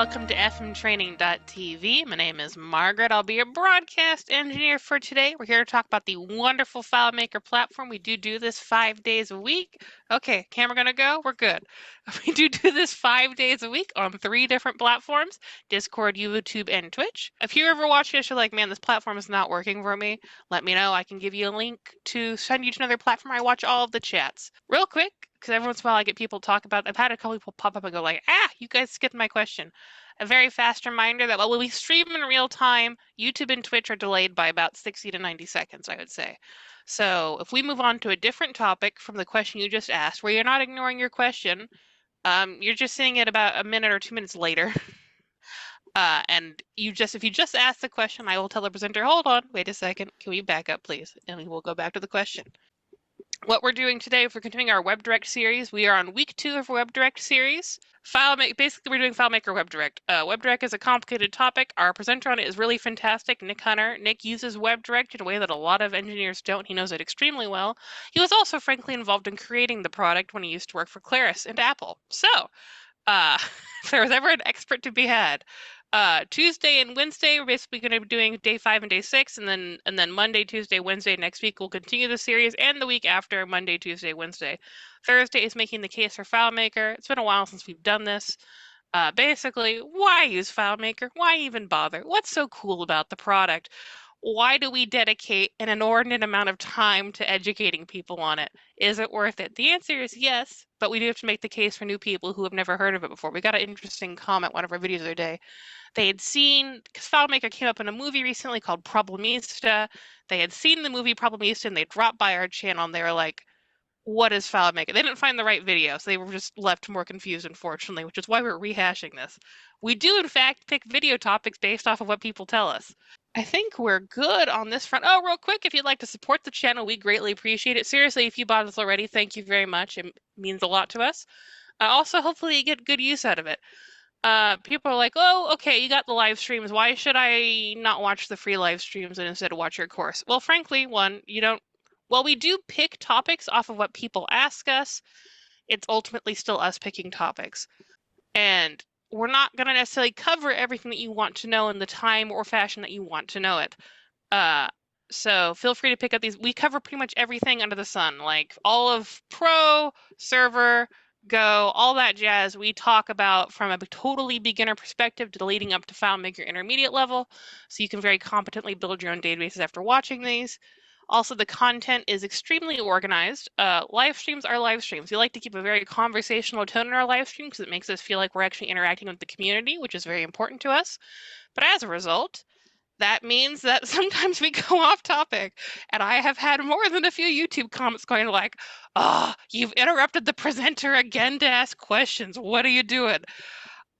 welcome to fmtraining.tv. My name is Margaret. I'll be your broadcast engineer for today. We're here to talk about the wonderful FileMaker platform. We do this 5 days a week. Okay, camera gonna go? We're good. We do this 5 days a week on 3 different platforms, Discord, YouTube, and Twitch. If you're ever watching this, you're like, man, this platform is not working for me, let me know. I can give you a link to send you to another platform. I watch all of the chats. Real quick, because every once in a while I get people talk about, I've had a couple people pop up and go like, you guys skipped my question. A very fast reminder that while we stream in real time, YouTube and Twitch are delayed by about 60 to 90 seconds, I would say. So if we move on to a different topic from the question you just asked, where you're not ignoring your question, you're just seeing it about a minute or 2 minutes later. And if you just ask the question, I will tell the presenter, hold on, wait a second, can we back up, please? And we will go back to the question. What we're doing today, if we're continuing our WebDirect series, we are on week 2 of our WebDirect series. Basically, we're doing FileMaker WebDirect. WebDirect is a complicated topic. Our presenter on it is really fantastic, Nick Hunter. Nick uses WebDirect in a way that a lot of engineers don't. He knows it extremely well. He was also, frankly, involved in creating the product when he used to work for Claris and Apple. So, if there was ever an expert to be had, Tuesday and Wednesday, we're basically going to be doing day 5 and day 6, and then Monday, Tuesday, Wednesday next week we'll continue the series, and the week after, Monday, Tuesday, Wednesday. Thursday is making the case for FileMaker. It's been a while since we've done this. Basically, why use FileMaker? Why even bother? What's so cool about the product? Why do we dedicate an inordinate amount of time to educating people on it? Is it worth it? The answer is yes, but we do have to make the case for new people who have never heard of it before. We got an interesting comment one of our videos the other day. They had seen, because FileMaker came up in a movie recently called Problemista. They had seen the movie Problemista and they dropped by our channel and they were like, what is FileMaker? They didn't find the right video, so they were just left more confused, unfortunately, which is why we're rehashing this. We do, in fact, pick video topics based off of what people tell us. I think we're good on this front. Oh, real quick, if you'd like to support the channel, we greatly appreciate it. Seriously, if you bought this already, thank you very much. It means a lot to us. Also, hopefully you get good use out of it. People are like, oh, okay, you got the live streams. Why should I not watch the free live streams and instead watch your course? Well, frankly, we do pick topics off of what people ask us. It's ultimately still us picking topics. And we're not going to necessarily cover everything that you want to know in the time or fashion that you want to know it. So feel free to pick up these. We cover pretty much everything under the sun, like all of Pro, Server, Go, all that jazz we talk about from a totally beginner perspective to leading up to FileMaker intermediate level, so you can very competently build your own databases after watching these. Also, the content is extremely organized. Live streams are live streams. We like to keep a very conversational tone in our live stream because it makes us feel like we're actually interacting with the community, which is very important to us. But as a result, that means that sometimes we go off topic. And I have had more than a few YouTube comments going like, you've interrupted the presenter again to ask questions. What are you doing?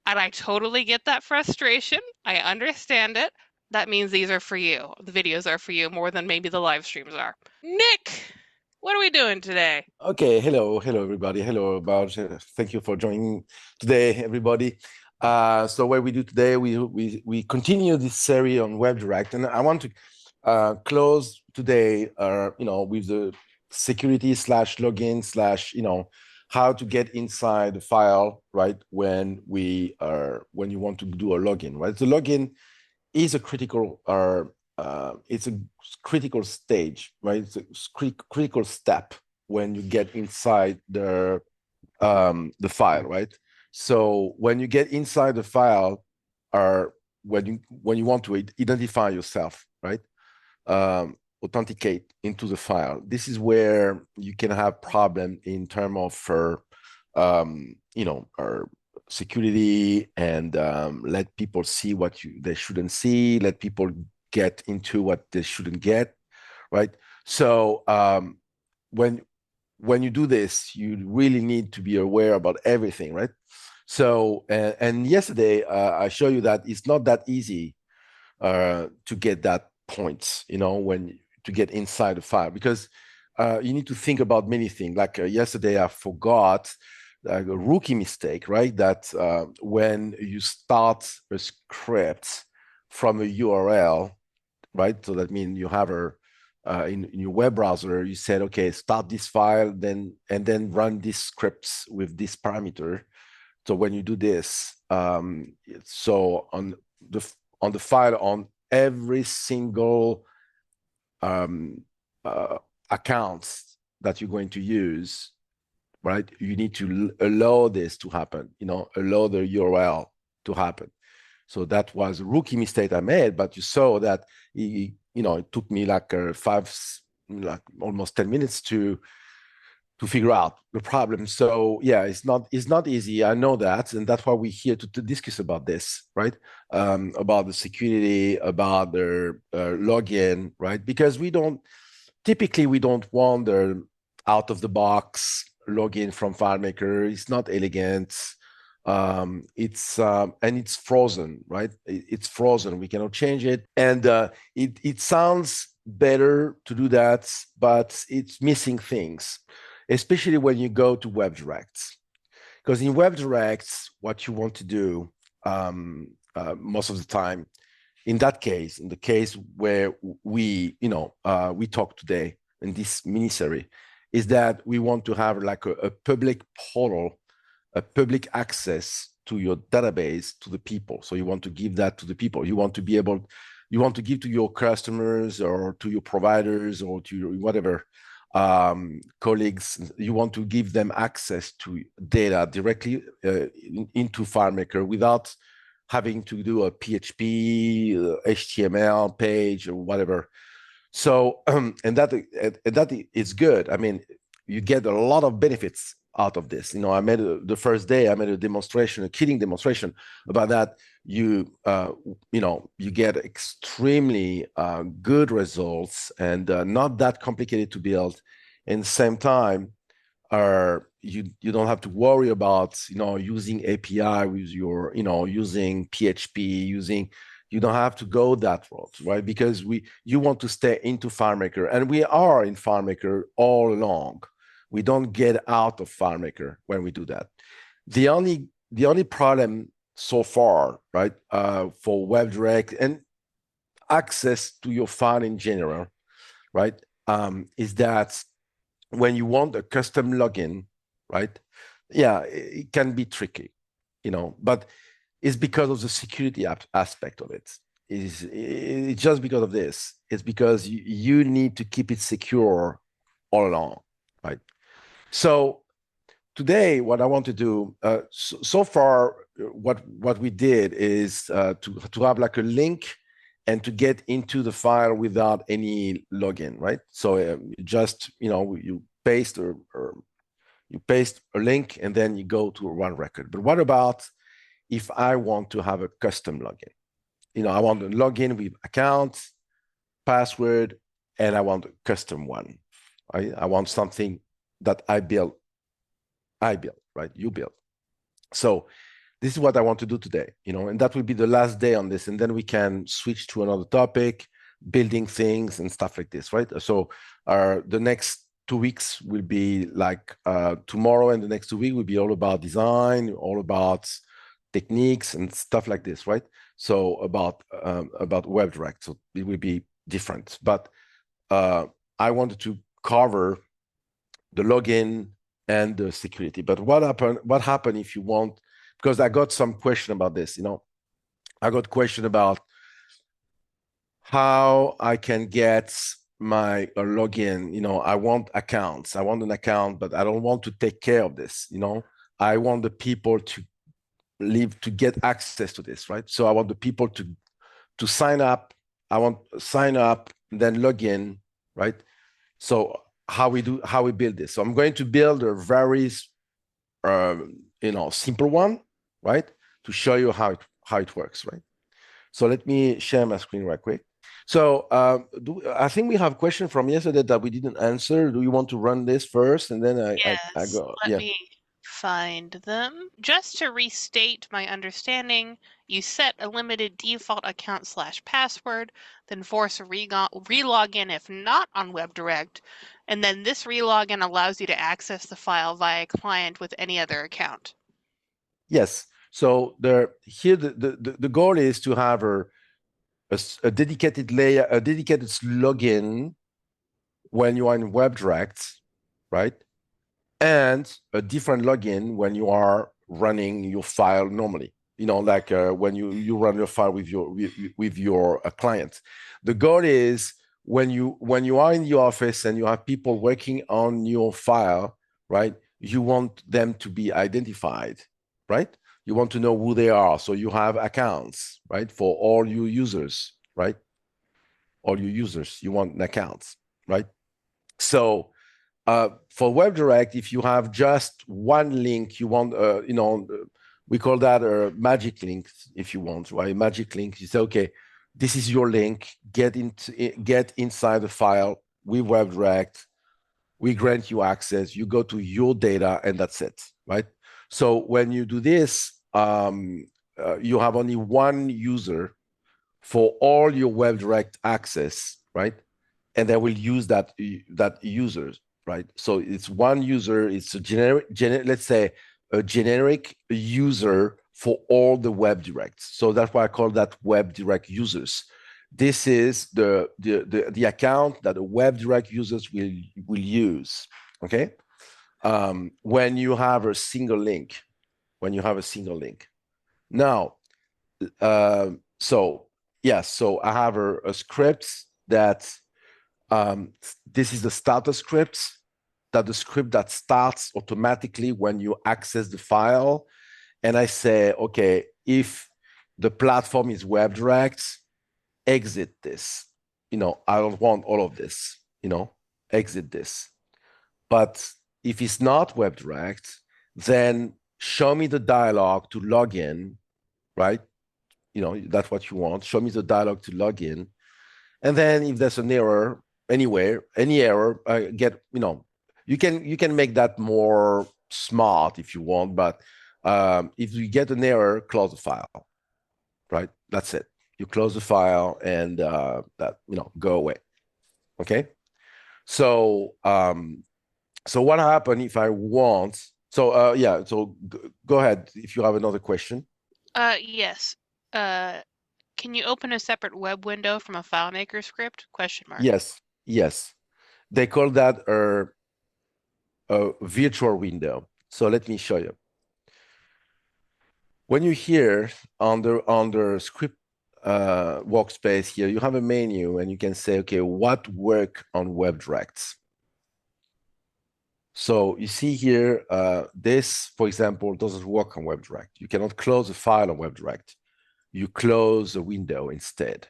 And I totally get that frustration. I understand it. That means these are for you. The videos are for you more than maybe the live streams are. Nick, what are we doing today? Okay, hello everybody. Hello, Baj. Thank you for joining today, everybody. So what we do today, we continue this series on WebDirect, and I want to close today, with the security /login / how to get inside the file, right? When you want to do a login, right? The login is a critical it's a critical stage, right? It's a critical step when you get inside the file, right? So when you get inside the file, when you want to identify yourself, right? Authenticate into the file. This is where you can have problem in terms of security and let people see what they shouldn't see, let people get into what they shouldn't get, right? So when you do this, you really need to be aware about everything, right? So and yesterday I show you that it's not that easy to get that points, to get inside the file, because you need to think about many things. Like yesterday I forgot a rookie mistake, right? That when you start a script from a URL, right? So that means you have in your web browser, you said, okay, start this file, and then run these scripts with this parameter. So when you do this, so on the file, on every single accounts that you're going to use, right? You need to allow this to happen, allow the URL to happen. So that was a rookie mistake I made, but you saw that it took me like almost 10 minutes to figure out the problem. So yeah, it's not easy. I know that, and that's why we're here to discuss about this, right? About the security, about the login, right? Because we don't want the out of the box login from FileMaker. It's not elegant. And it's frozen, right? It's frozen. We cannot change it, and it sounds better to do that, but it's missing things, especially when you go to WebDirect. Because in WebDirect, what you want to do most of the time, in the case where we talk today in this mini series, is that we want to have like a public portal, a public access to your database to the people. So you want to give that to the people. You want to give to your customers or to your providers or to your whatever colleagues. You want to give them access to data directly into FileMaker without having to do a PHP, HTML page or whatever. So, and that is good. I mean, you get a lot of benefits out of this. The first day I made a demonstration, a kidding demonstration about that. You get extremely good results and not that complicated to build. And same time, you don't have to worry about using API with your using PHP. You don't have to go that route, right? Because you want to stay into FileMaker, and we are in FileMaker all along. We don't get out of FileMaker when we do that. The only problem so far, right, for WebDirect and access to your file in general, right, is that when you want a custom login, right, yeah, it can be tricky, but it's because of the security aspect of it. It's just because of this. It's because you need to keep it secure all along, right? So today, what I want to do, so far, what we did is to have like a link and to get into the file without any login, right? So just you paste or you paste a link and then you go to one record. But what about if I want to have a custom login? I want to log in with account, password, and I want a custom one. I want something that I build, right? You build. So this is what I want to do today, and that will be the last day on this. And then we can switch to another topic, building things and stuff like this, right? So the next 2 weeks will be like tomorrow, and the next 2 weeks will be all about design, all about techniques and stuff like this, right? So about WebDirect. So it will be different. But I wanted to cover the login and the security. But what happened if you want? Because I got some question about this. I got question about how I can get my login. I want accounts. I want an account, but I don't want to take care of this. I want the people to get access to this, right? So I want the people to sign up. I want sign up, then log in, right? So how we build this? So I'm going to build a very simple one, right, to show you how it works, right? So let me share my screen right quick. So I think we have a question from yesterday that we didn't answer. Do you want to run this first, and then I Yes, go? let Yeah. me find them. Just to restate my understanding, you set a limited default account / password, then force a relogin if not on WebDirect, and then this relogin allows you to access the file via client with any other account. Yes. So the goal is to have a dedicated layer, a dedicated login when you are in WebDirect, right? And a different login when you are running your file normally. Like when you run your file with your client. The goal is when you are in the office and you have people working on your file, right? You want them to be identified, right? You want to know who they are. So you have accounts, right? For all your users, right? All your users, you want an account, right? So for WebDirect, if you have just one link, you want, we call that a magic link, if you want, right? Magic link. You say, okay, this is your link. Get inside the file with WebDirect. We grant you access. You go to your data, and that's it, right? So when you do this, you have only one user for all your WebDirect access, right? And they will use that users, right? So it's one user. It's a let's say a generic user for all the WebDirects. So that's why I call that WebDirect users. This is the account that the WebDirect users will use. Okay, when you have a single link, Now, so yes, so I have a script that this is the starter script, the script that starts automatically when you access the file. And I say, okay, if the platform is WebDirect, exit this. I don't want all of this, exit this. But if it's not WebDirect, then show me the dialog to log in, right? That's what you want. Show me the dialog to log in. And then if there's an error anywhere, any error, you can make that more smart if you want. But if you get an error, close the file, right? That's it. You close the file and go away. Okay. So so what happened if I want? So yeah. So go ahead if you have another question. Yes. Can you open a separate web window from a FileMaker script? Question mark. Yes. They call that a virtual window. So let me show you. When you here on the script workspace here, you have a menu and you can say, okay, what work on WebDirect? So you see here, this, for example, doesn't work on WebDirect. You cannot close a file on WebDirect. You close a window instead.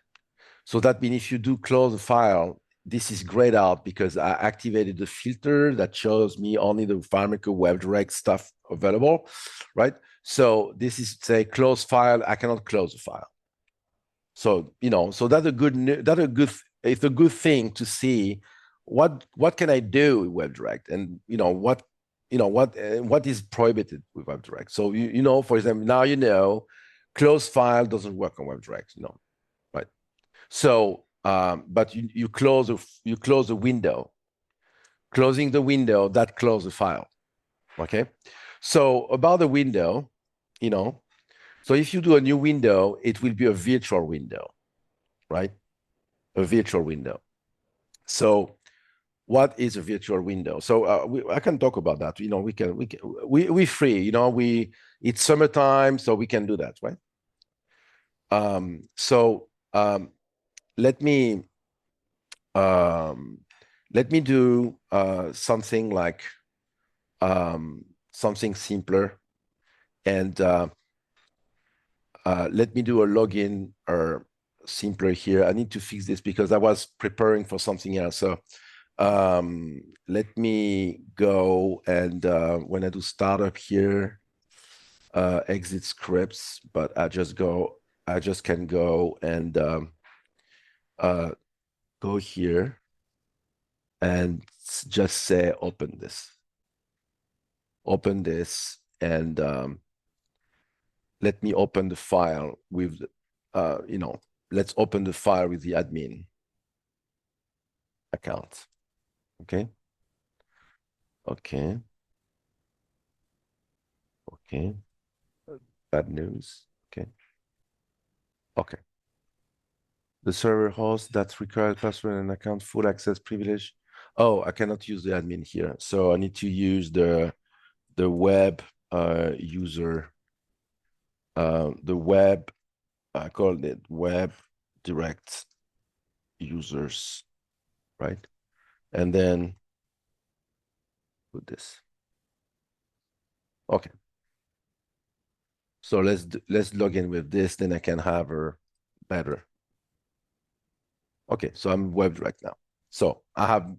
So that means if you do close a file, this is grayed out because I activated the filter that shows me only the FileMaker WebDirect stuff available, right? So this is say close file. I cannot close the file. So so that's a it's a good thing to see what can I do with WebDirect, and what is prohibited with WebDirect. So for example, now close file doesn't work on WebDirect, right? So but you close the window. Closing the window, that close the file. Okay. So about the window, so if you do a new window, it will be a virtual window, right? A virtual window. So what is a virtual window? So I can talk about that. We're free, it's summertime, so we can do that, right? So let me do something like something simpler, and let me do a login or simpler here. I need to fix this because I was preparing for something else. So let me go and when I do startup here, exit scripts, but I just can go and go here and just say open this, and let me open the file with let's open the file with the admin account. Okay. Bad news. Okay. The server host that requires password and account full access privilege. Oh, I cannot use the admin here, so I need to use the web user, the web, I called it WebDirect users, right? And then put this. Okay. So let's log in with this, then I can have her better. Okay, so I'm WebDirect now. So I have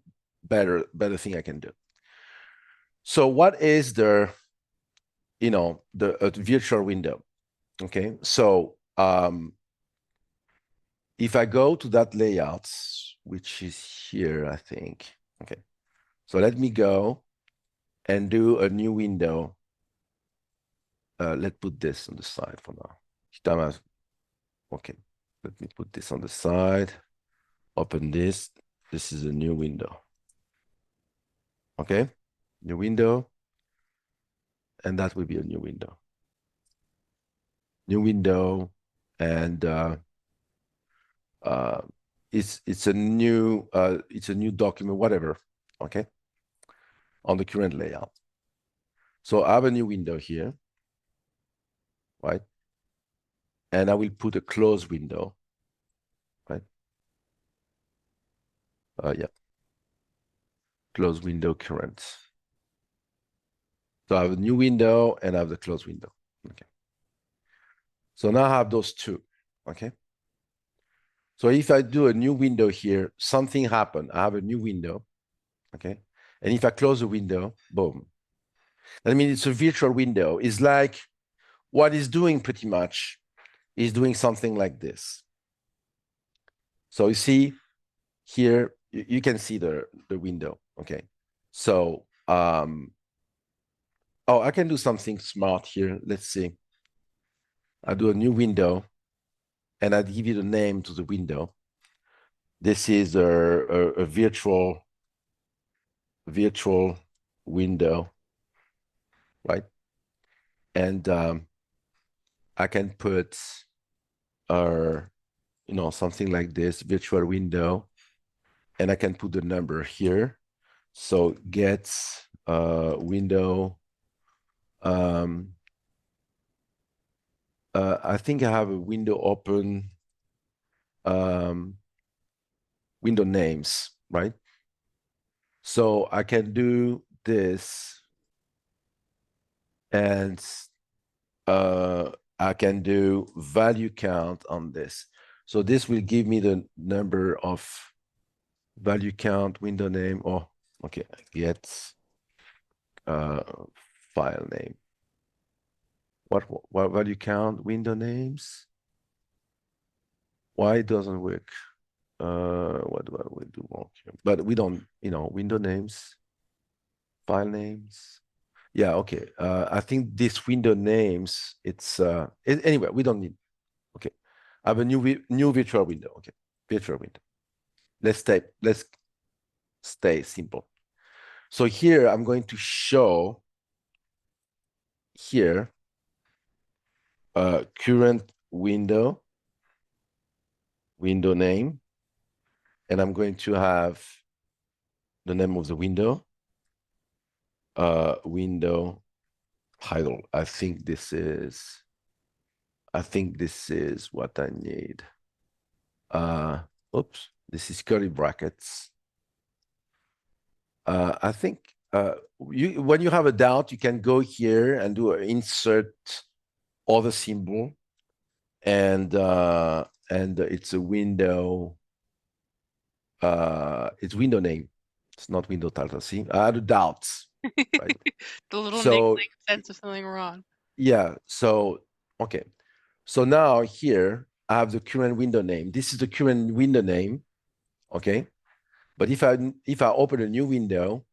better thing I can do. So what is the, the virtual window? Okay, so if I go to that layout, which is here, I think. Okay, so let me go and do a new window. Let's put this on the side for now. Okay, let me put this on the side. Open this. This is a new window. Okay, new window. And that will be a new window. New window, and it's a new document, whatever. Okay, on the current layout. So I have a new window here, right? And I will put a close window, right? Yeah, close window current. So I have a new window and I have the close window. Okay. So now I have those two. Okay. So if I do a new window here, something happened. I have a new window. Okay. And if I close the window, boom. That means it's a virtual window. It's like what it's doing pretty much is doing something like this. So you see here, you can see the window. Okay. So, oh, I can do something smart here. Let's see. I do a new window and I give you the name to the window. This is a virtual window, right? And I can put something like this, virtual window, and I can put the number here. So get window. I think I have a window open, window names, right? So I can do this, and I can do value count on this. So this will give me the number of value count, window name. Oh, okay, get file name. What value count, window names? Why it doesn't work? What do we do wrong here? But we don't, window names, file names. Yeah, okay. I think this window names, it's anyway, we don't need. Okay, I have a new virtual window. Okay, virtual window. Let's stay simple. So here I'm going to show here current window name, and I'm going to have the name of the window, window title. I think this is what I need. Oops, this is curly brackets. I think when you have a doubt, you can go here and do an insert other symbol, and it's a window. It's window name. It's not window title. See, I had doubts. Right? The little So nick makes sense of something wrong. yeah. So okay. So now here I have the current window name. This is the current window name. Okay. But if I open a new window,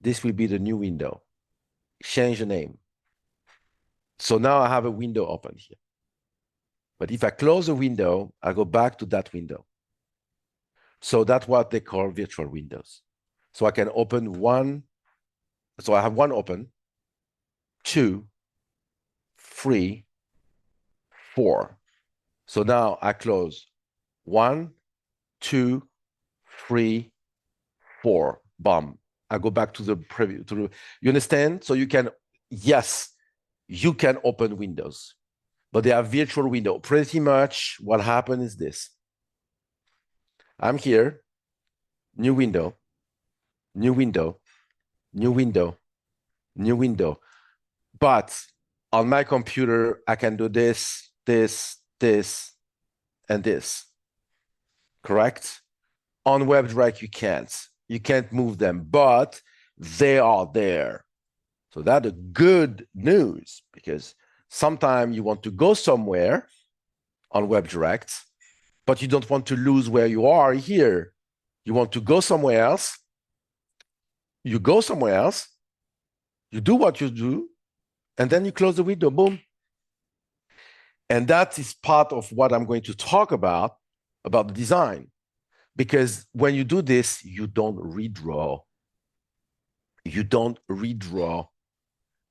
this will be the new window. Change the name. So now I have a window open here. But if I close the window, I go back to that window. So that's what they call virtual windows. So I can open one. So I have one open, 2, 3, 4. So now I close 1, 2, 3, 4. Boom. I go back to the preview. You understand? So you can, yes, you can open windows, but they are virtual window. Pretty much what happened is this. I'm here, new window, new window, new window, new window. But on my computer, I can do this, this, this, and this. Correct? On WebDirect, you can't. You can't move them, but they are there. So that's a good news, because sometimes you want to go somewhere on WebDirect, but you don't want to lose where you are here. You want to go somewhere else. You go somewhere else. You do what you do, and then you close the window, boom. And that is part of what I'm going to talk about the design. Because when you do this, you don't redraw. You don't redraw.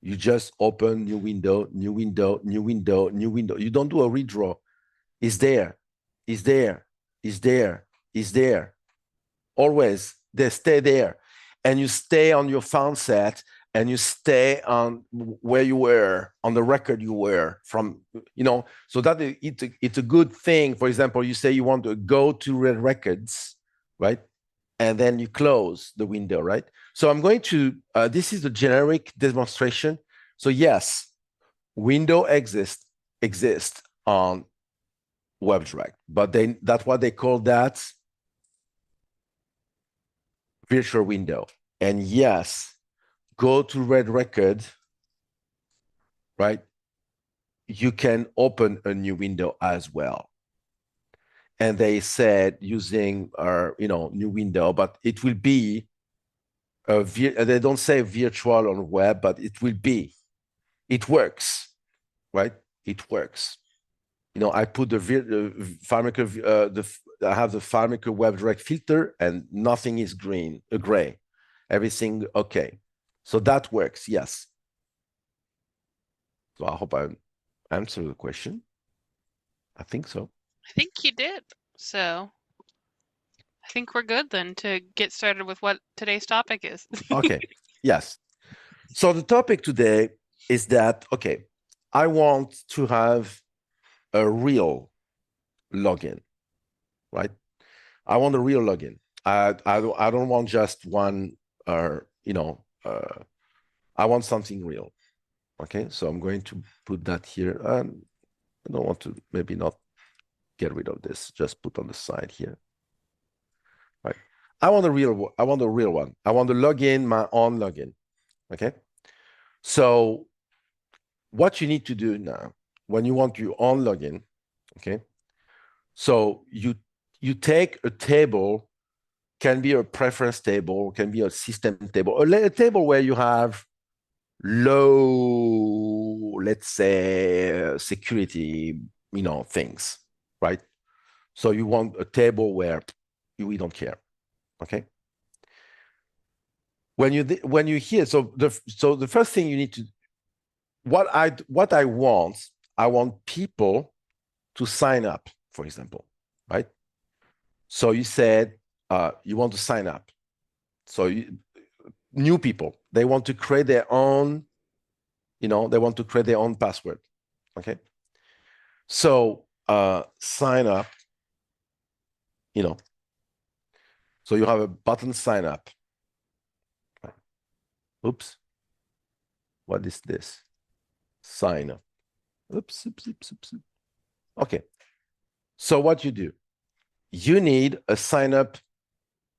You just open new window, new window, new window, new window. You don't do a redraw. It's there, it's there, it's there, it's there. Always, they stay there. And you stay on your file set, and you stay on where you were, on the record you were from, so that it's a good thing. For example, you say you want to go to red records, right? And then you close the window, right? So I'm going to, this is the generic demonstration. So yes, window exist on WebDirect, but that's what they call that virtual window. And yes, go to red record, right? You can open a new window as well. And they said using our, new window, but it will be they don't say virtual on web, but it will be. It works, right? It works. I put the FileMaker, I have the FileMaker WebDirect filter, and nothing is gray. Everything okay. So that works, yes. So I hope I answered the question. I think so. I think you did. So I think we're good then to get started with what today's topic is. Okay, yes. So the topic today is that, okay, I want to have a real login, right? I want a real login. I don't want just one, I want something real. Okay, so I'm going to put that here. I don't want to, maybe not get rid of this, just put on the side here. Right. I want a real one. I want to log in my own login. Okay. So what you need to do now, when you want your own login, okay, so you take a table, can be a preference table, can be a system table, a table where you have low, let's say, security, things, right? So you want a table where we don't care, okay? When you hear, so the first thing you need to, what I want people to sign up, for example, right? So you said you want to sign up. So new people, they want to create their own, they want to create their own password. Okay. So sign up, so you have a button sign up. Oops. What is this? Sign up. Oops. Okay. So what you do, you need a sign up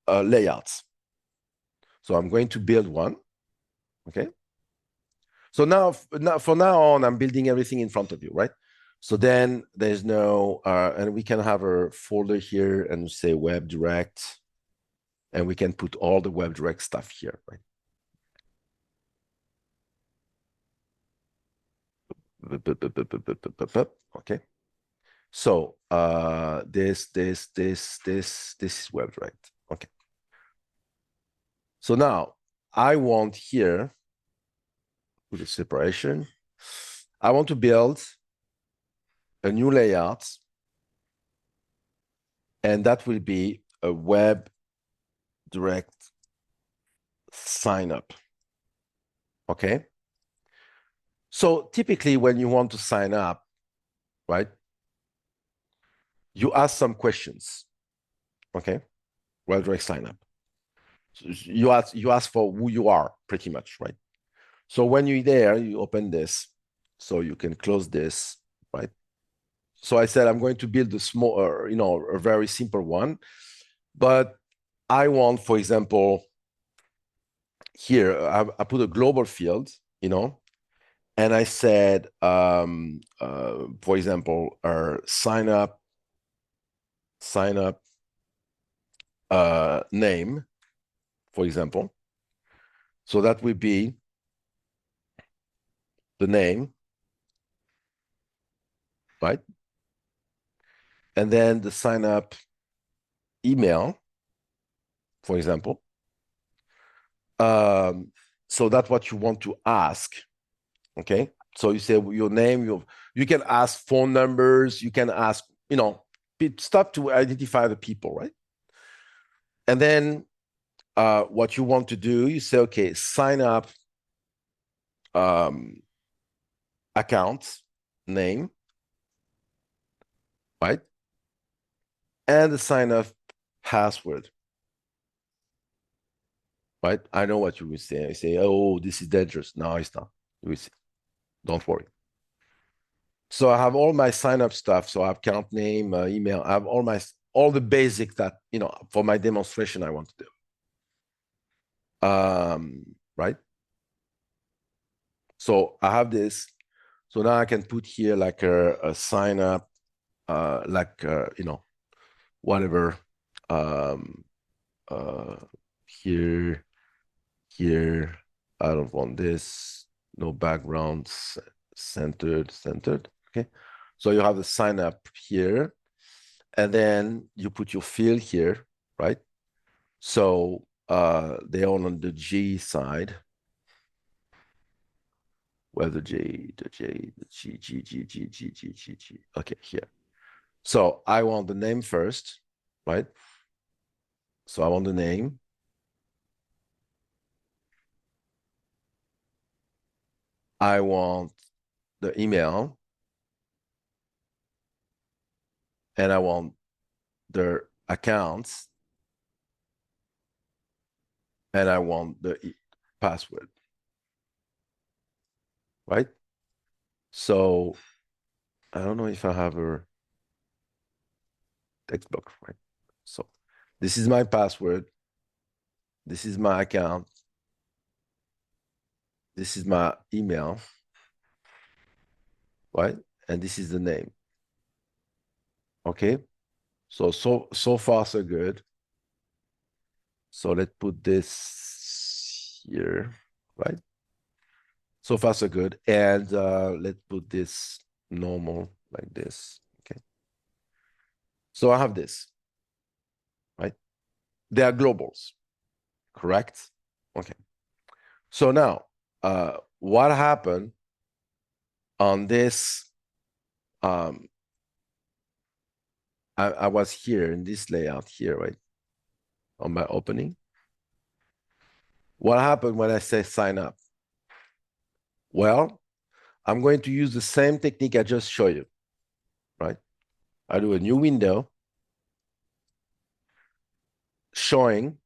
layout. So I'm going to build one. Okay. So now from now on, I'm building everything in front of you, right? So then there's no, and we can have a folder here and say WebDirect, and we can put all the WebDirect stuff here, right? Okay. So this is WebDirect. Okay. So now I want here, put a separation. I want to build a new layout, and that will be a WebDirect sign up. Okay. So typically when you want to sign up, right, you ask some questions, okay? WebDirect sign up. So you ask for who you are, pretty much, right? So when you're there, you open this, so you can close this, right? So I said I'm going to build a small, a very simple one, but I want, for example, here I put a global field, and I said, for example, sign up name, for example. So that would be the name, right? And then the sign up email, for example. So that's what you want to ask, okay? So you say your name, you can ask phone numbers, you can ask, stuff to identify the people, right? And then what you want to do, you say, okay, sign up account name, right? And the sign up password, right? I know what you will say. I say, oh, this is dangerous. No, it's not. You will say, don't worry. So I have all my sign up stuff. So I have account name, email. I have all the basics that, for my demonstration I want to do. Right? So I have this. So now I can put here like a sign up, whatever. Uh, here, here. I don't want this. No background. Centered. Okay. So you have the sign up here, and then you put your field here, right? So they're all on the G side. Where the G, the G, the G, G, G, G, G, G, G, G. Okay, here. So I want the name first, right? So I want the name. I want the email. And I want their accounts. And I want the password, right? So I don't know if I have a text block, right? So this is my password. This is my account. This is my email, right? And this is the name. Okay. So far so good. So let's put this here, right? So far so good. And let's put this normal like this. Okay. So I have this, right? They are globals, correct? Okay. So now, what happened on this? I was here in this layout here, right? On my opening. What happened when I say sign up? Well, I'm going to use the same technique I just showed you, right? I do a new window showing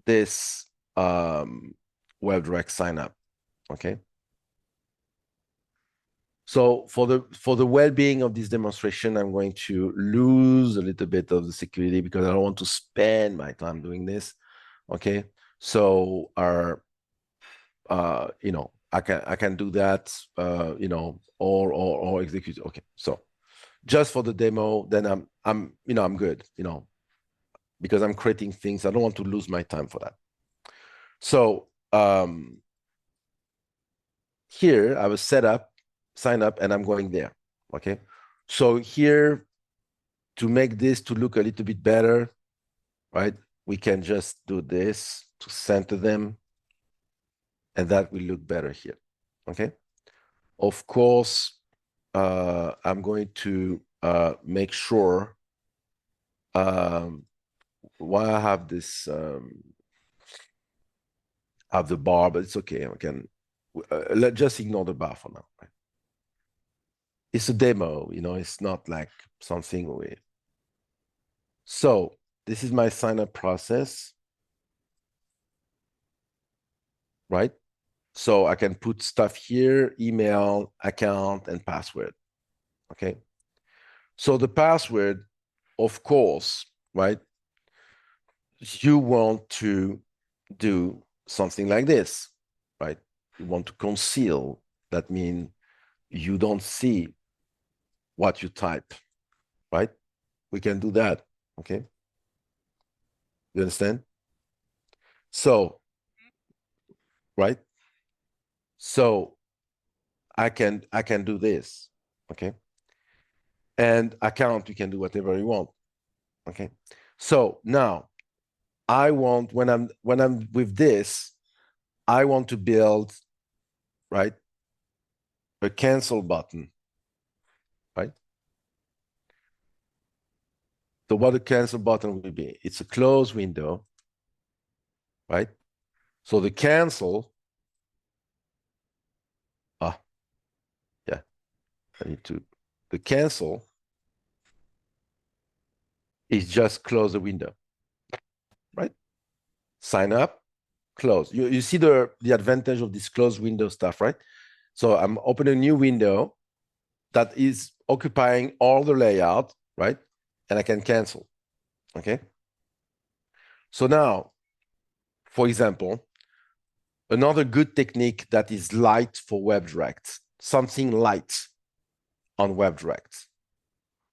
this WebDirect sign up, okay? So for the well-being of this demonstration, I'm going to lose a little bit of the security because I don't want to spend my time doing this, okay? So I can do that, or execute. Okay, so just for the demo, then I'm good, because I'm creating things. I don't want to lose my time for that. So here I was set up, sign up, and I'm going there. Okay. So here, to make this to look a little bit better, right? We can just do this to center them, and that will look better here. Okay. Of course, I'm going to make sure why I have this have the bar, but it's okay. let's just ignore the bar for now. Right? It's a demo, it's not like something we. So this is my sign up process, right? So I can put stuff here, email, account, and password. Okay. So the password, of course, right? You want to do something like this, right? You want to conceal. That means you don't see what you type, right? We can do that. Okay. You understand? So, right? So I can do this. Okay. And account, you can do whatever you want. Okay. So now I want, when I'm with this, I want to build, right, a cancel button, right? So what a cancel button will be? It's a closed window, right? So the cancel, yeah, I need to, the cancel is just close the window, right? Sign up, close. You see the advantage of this closed window stuff, right? So I'm opening a new window that is occupying all the layout, right? And I can cancel, okay? So now, for example, another good technique that is light for WebDirect, something light on WebDirect.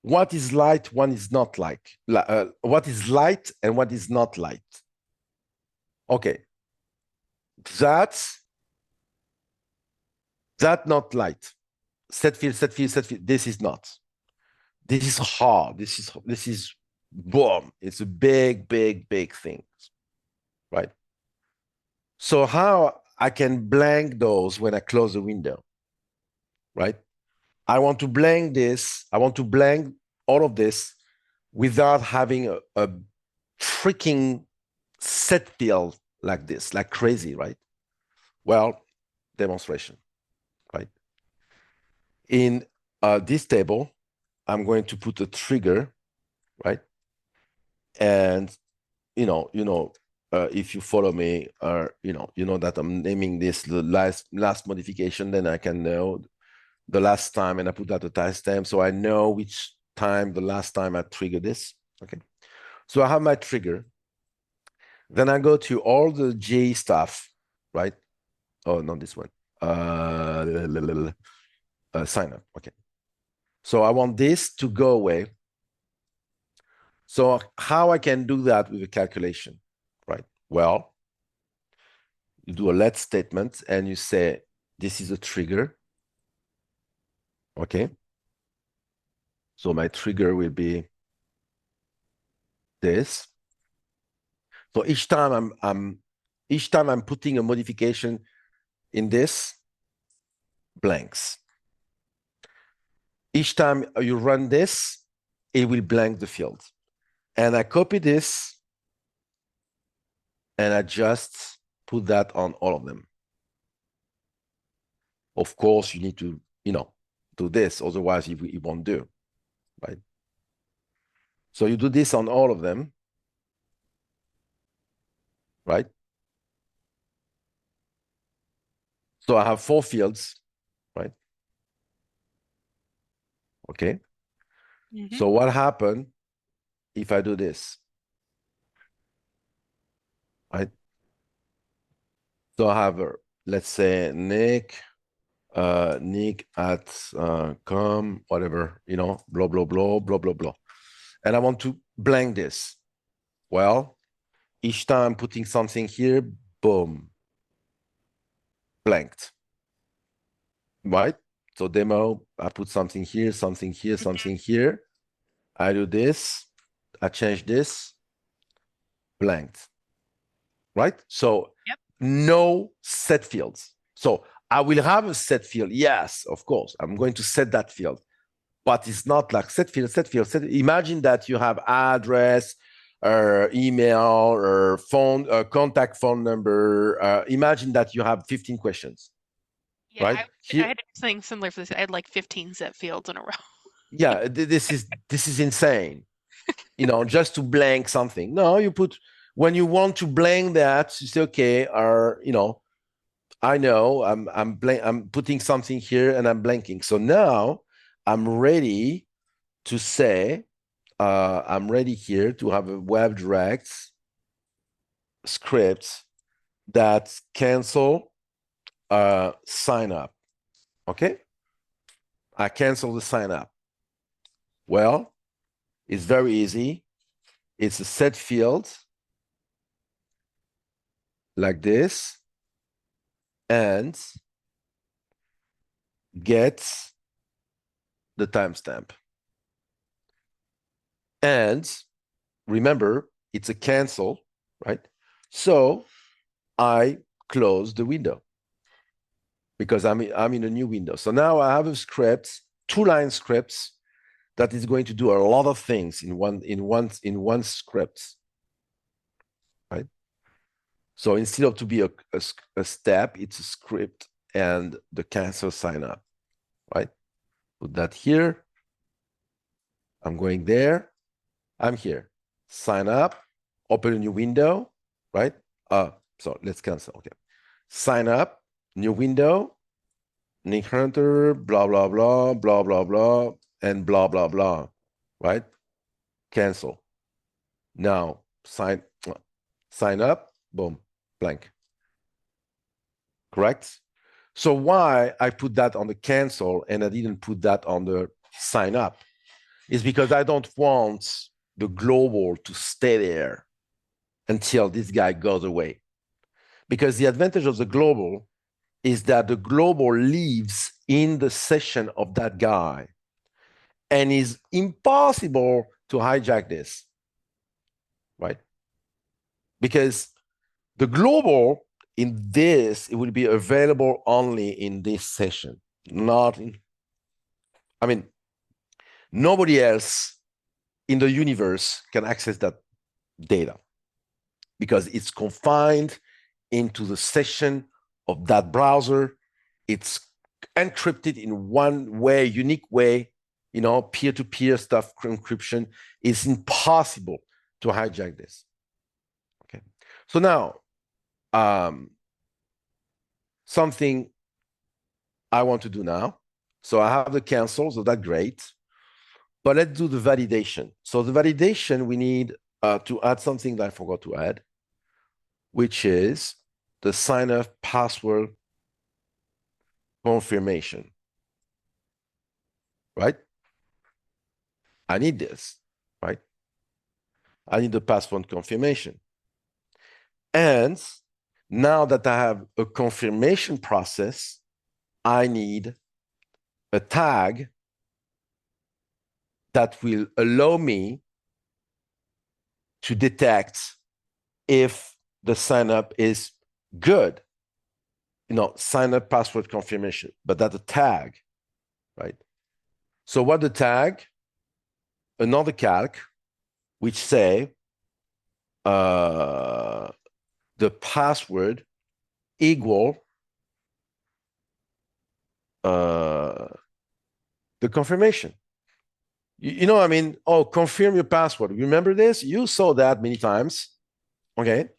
What is light, what is not light? What is light and what is not light? Okay, that's not light. Set field, set field, set field. This is not. This is hard. This is boom. It's a big, big, big thing, right? So how I can blank those when I close the window, right? I want to blank this. I want to blank all of this without having a freaking set field like this, like crazy, right? Well, demonstration, right? In this table, I'm going to put a trigger, right? And if you follow me, or you know that I'm naming this the last modification, then I can know the last time, and I put that a timestamp, so I know which time the last time I triggered this. Okay, so I have my trigger. Then I go to all the J stuff, right? Oh, not this one. Sign up. Okay. So I want this to go away. So how I can do that with a calculation, right? Well, you do a let statement and you say, this is a trigger. Okay. So my trigger will be this. So each time I'm putting a modification in this, blanks. Each time you run this, it will blank the field. And I copy this and I just put that on all of them. Of course, you need to, do this, otherwise it won't do, right? So you do this on all of them, right? So I have 4 fields, right? Okay. Mm-hmm. So what happened if I do this, right? So I have, let's say, Nick at whatever, blah, blah, blah, blah, blah, blah. And I want to blank this. Well, each time putting something here, boom, blanked, right? So demo, I put something here, something here, something here. I do this, I change this, blanked, right? So Yep. no set fields. So I will have a set field. Yes, of course, I'm going to set that field, but it's not like set field, set field, set. Imagine that you have address, or email, or phone, contact phone number. Imagine that you have 15 questions. Yeah, right? I Here, had something similar for this. I had like 15 set fields in a row. yeah, this is insane. You know, just to blank something. No, you put when you want to blank that, you say, okay, or you know, I know I'm putting something here and I'm blanking. So now I'm ready to say I'm ready here to have a WebDirect script that cancel sign up. Okay, I cancel the sign up. Well, it's very easy. It's a set field like this and get the timestamp. And remember, it's a cancel, right? So I close the window because I'm in a new window. So now I have a script, two-line scripts that is going to do a lot of things in one script, right? So instead of to be a step, it's a script and the cancel sign up, right? Put that here. I'm going there. I'm here. Sign up. Open a new window, right? So let's cancel. Okay. Sign up. New window. Nick Hunter. Blah blah blah blah blah blah and blah blah blah, right? Cancel. Now sign up. Boom. Blank. Correct? So why I put that on the cancel and I didn't put that on the sign up is because I don't want the global to stay there until this guy goes away. Because the advantage of the global is that the global lives in the session of that guy and is impossible to hijack this, right? Because the global in this, it will be available only in this session, not in, I mean, nobody else in the universe can access that data because it's confined into the session of that browser. It's encrypted in one way, unique way, you know, peer-to-peer stuff, encryption. It's impossible to hijack this. Okay. So now, something I want to do now. So I have the cancel, so that's great. But let's do the validation. So the validation, we need to add something that I forgot to add, which is the sign-up password confirmation, right? I need this, right? I need the password confirmation. And now that I have a confirmation process, I need a tag that will allow me to detect if the sign up is good. You know, sign up password confirmation, but that's a tag, right? So what the tag? Another calc, which say the password equal the confirmation. You know, I mean, oh, confirm your password. Remember this? You saw that many times. Okay.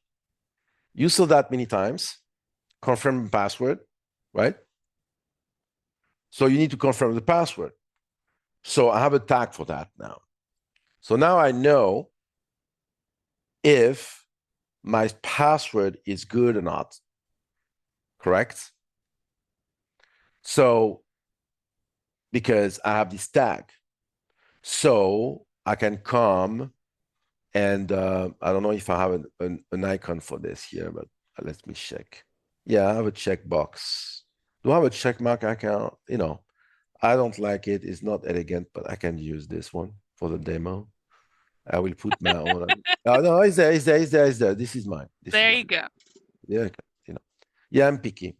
You saw that many times. Confirm password, right? So you need to confirm the password. So I have a tag for that now. So now I know if my password is good or not. Correct? So because I have this tag. So I can come and I don't know if I have an icon for this here, but let me check. Yeah, I have a checkbox. Do I have a check mark account? You know, I don't like it. It's not elegant, but I can use this one for the demo. I will put my own. Oh, no, it's there, it's there, it's there, it's there. This is mine. This is There you mine. go. Yeah, you know. Yeah, I'm picky.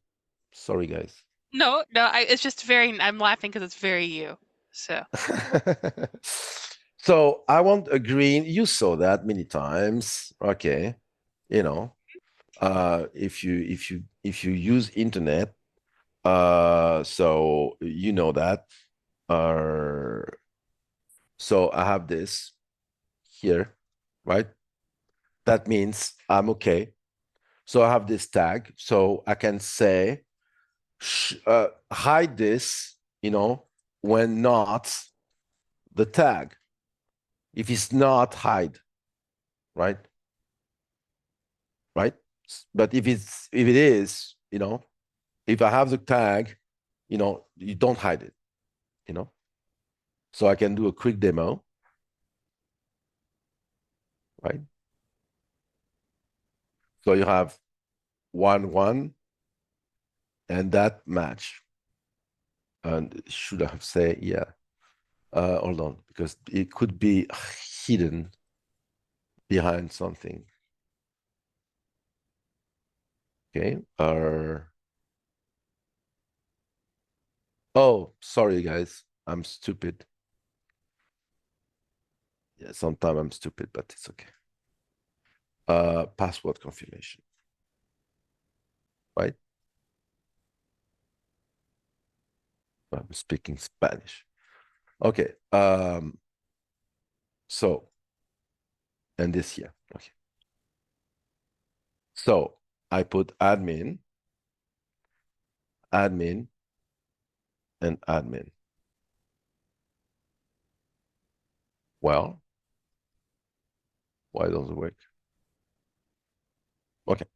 Sorry, guys. No, no, it's just very, I'm laughing because it's very you. So, So I want a green. You saw that many times. Okay. You know, if you use internet, So you know that. So I have this here, right? That means I'm okay. So I have this tag. So I can say, hide this, when not the tag. If it's not, hide, right? Right? But if it is, if I have the tag, you don't hide it, So I can do a quick demo, right? So you have 1, and that match. And should I have said, yeah. Hold on, because it could be hidden behind something. Okay. Oh, sorry, guys. I'm stupid. Yeah, sometimes I'm stupid, but it's okay. Password confirmation. Right? I'm speaking Spanish. Okay. So, and this here. Okay. So I put admin, and admin. Well, why doesn't it work? Okay.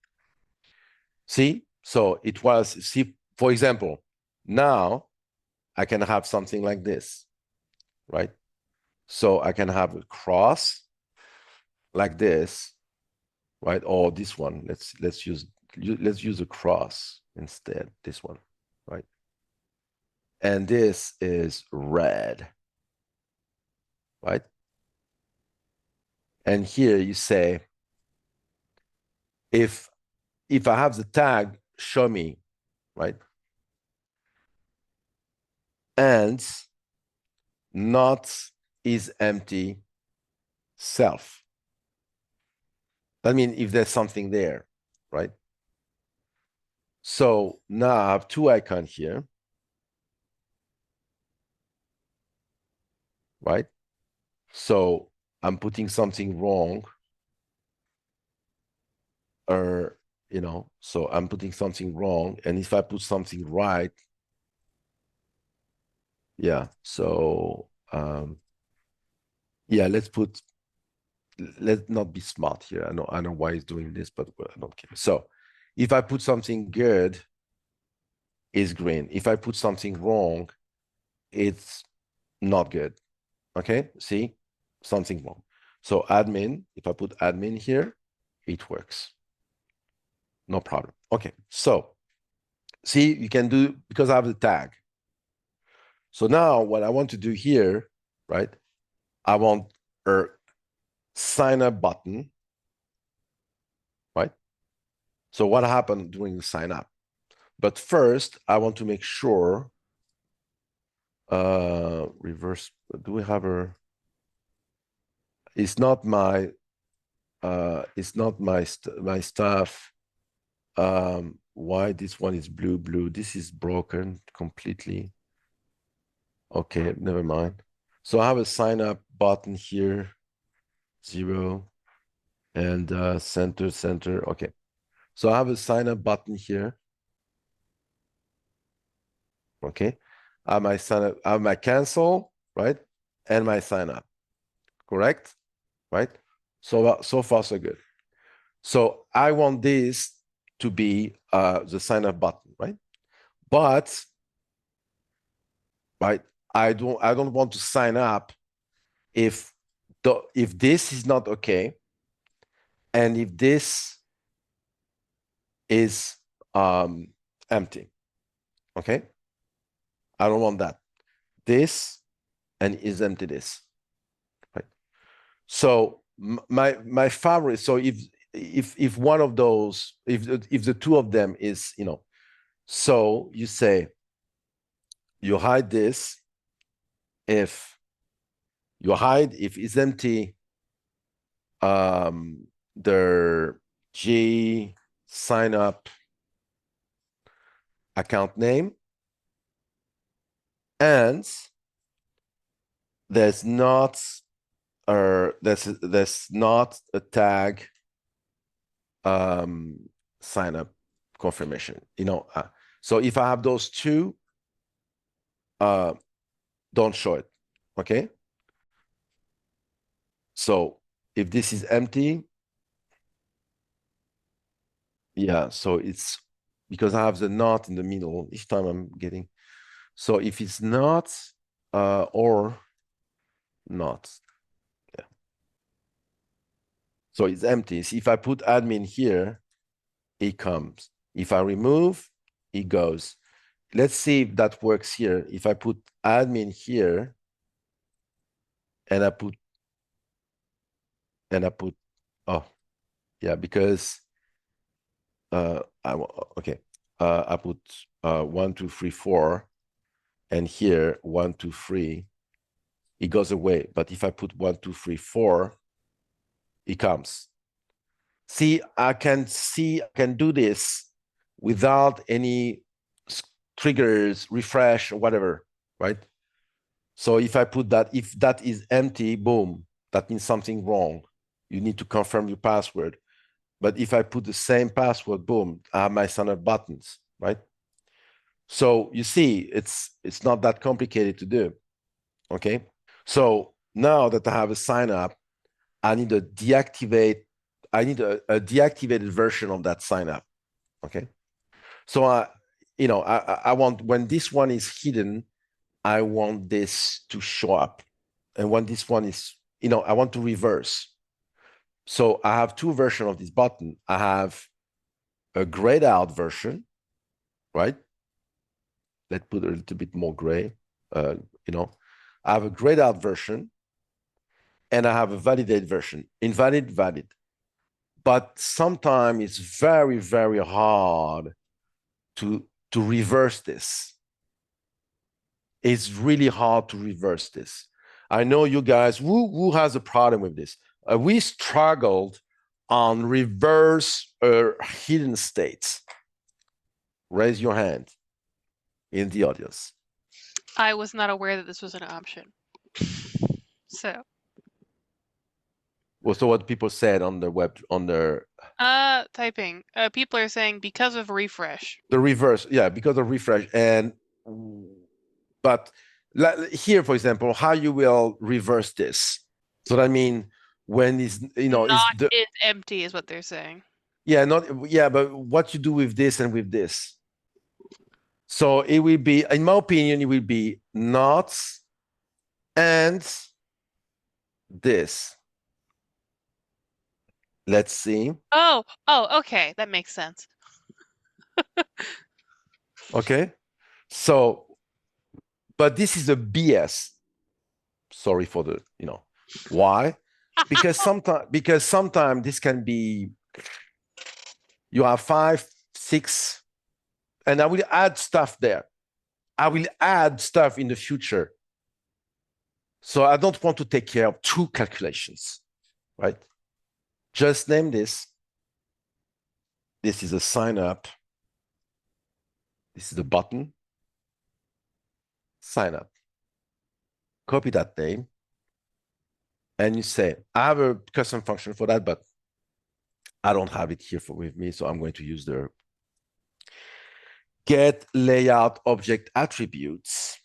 See, so it was, see, for example, now I can have something like this, right? So I can have a cross like this, right? Or this one. Let's use a cross instead. This one, right? And this is red, right? And here you say, if I have the tag, show me, right? And not is empty self. That means if there's something there, right? So now I have two icons here, right? So I'm putting something wrong, or, so I'm putting something wrong. And if I put something right, yeah. So, yeah, let's not be smart here. I know why he's doing this, but I don't care. So if I put something good, it's green. If I put something wrong, it's not good. Okay, see, something wrong. So admin, if I put admin here, it works. No problem. Okay, so see, you can do, because I have the tag. So now what I want to do here, right? I want a sign up button, right? So what happened during the sign up? But first, I want to make sure, reverse, do we have a, it's not my my stuff. Why this one is blue? This is broken completely. Okay, never mind. So I have a sign up button here, 0, and center. Okay. So I have a sign up button here. Okay. I have my sign up, I have my cancel, right? And my sign up. Correct? Right? So far, so good. So I want this to be the sign up button, right? But right, I don't want to sign up if this is not okay, and if this is empty. Okay, I don't want that. This and is empty this. Right. So my favorite. So if one of those, if the two of them is, so you say you hide this if you hide if it's empty, the G sign up account name, and there's not a tag sign up confirmation. So if I have those two, don't show it. Okay. So if this is empty, yeah, so it's because I have the not in the middle each time I'm getting. So if it's not or not, yeah. So it's empty. See, if I put admin here, it comes. If I remove, it goes. Let's see if that works here. If I put admin here and I put, oh, yeah, because okay. I put 1, 2, 3, 4, and here 1, 2, 3, it goes away. But if I put 1, 2, 3, 4, it comes. See, I can do this without any triggers, refresh, or whatever, right? So if I put that, if that is empty, boom, that means something wrong. You need to confirm your password. But if I put the same password, boom, I have my sign-up buttons, right? So you see, it's not that complicated to do, okay? So now that I have a sign-up, I need a deactivated version of that sign-up, okay? So I want, when this one is hidden, I want this to show up. And when this one is, I want to reverse. So I have two versions of this button. I have a grayed out version, right? Let's put a little bit more gray. I have a grayed out version and I have a validated version, invalid, valid. But sometimes it's very, very hard to reverse this. It's really hard to reverse this. I know you guys, who has a problem with this? We struggled on reverse hidden states. Raise your hand in the audience. I was not aware that this was an option. So. Well, so what people said on the web, on their typing. People are saying because of refresh. the reverse, yeah, because of refresh. But here, for example, how you will reverse this. So that mean when is Is empty is what they're saying. Yeah, but what you do with this and with this. So it will be, in my opinion, it will be not and this. Let's see. Oh, okay, that makes sense. Okay. So, but this is a BS. Sorry for the, why? Because sometimes this can be, you have 5, 6, and I will add stuff there. I will add stuff in the future. So I don't want to take care of 2 calculations, right? Just name this. This is a sign up. This is the button. Sign up. Copy that name. And you say, I have a custom function for that, but I don't have it here with me. So I'm going to use the get layout object attributes.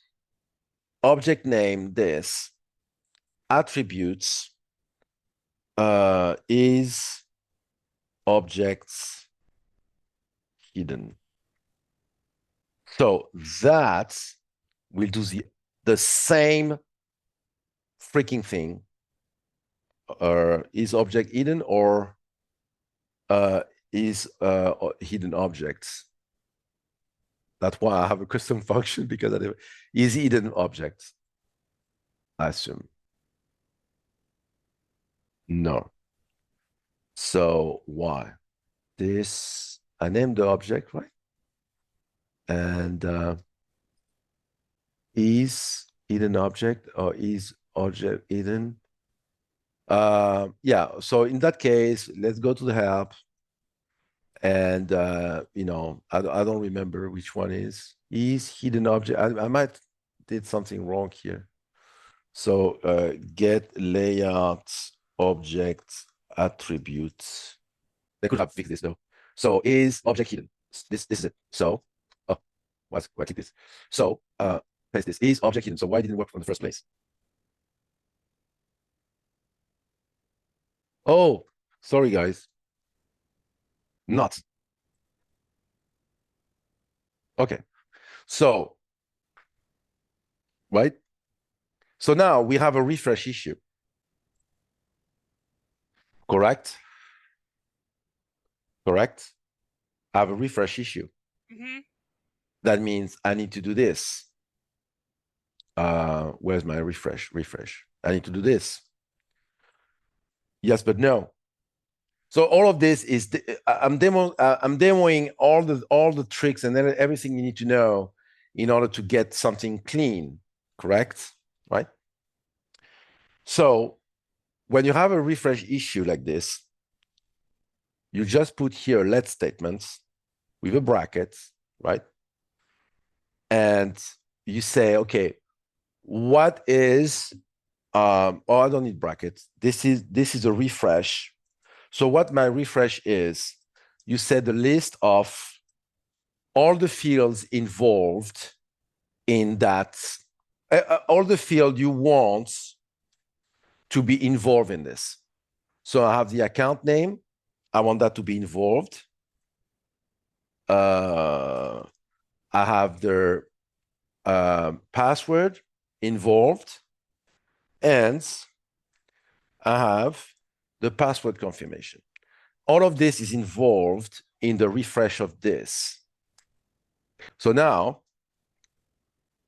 Object name this. Attributes is objects hidden. So that will do the same freaking thing. Is object hidden or is hidden objects? That's why I have a custom function, because is hidden objects. I assume. No. So why? This, I named the object, right? And is hidden object or is object hidden? Yeah, so in that case, let's go to the help. And, I don't remember which one is hidden object. I might did something wrong here. So get layout object attributes. They could have fixed this though. So is object hidden? This is it. So why click this? So paste this. Is object hidden? So why didn't it work in the first place? Oh, sorry guys. Not. Okay. So right. So now we have a refresh issue. Correct? Correct? I have a refresh issue. Mm-hmm. That means I need to do this. Where's my refresh? Refresh. I need to do this. Yes, but no. So all of this is I'm demoing all the tricks and then everything you need to know in order to get something clean. Correct? Right? So when you have a refresh issue like this, you just put here let statements with a bracket, right? And you say, okay, what is oh, I don't need brackets. This is a refresh. So what my refresh is, you set the list of all the fields involved in that, all the field you want to be involved in this. So I have the account name. I want that to be involved. I have the password involved, and I have the password confirmation. All of this is involved in the refresh of this. So now,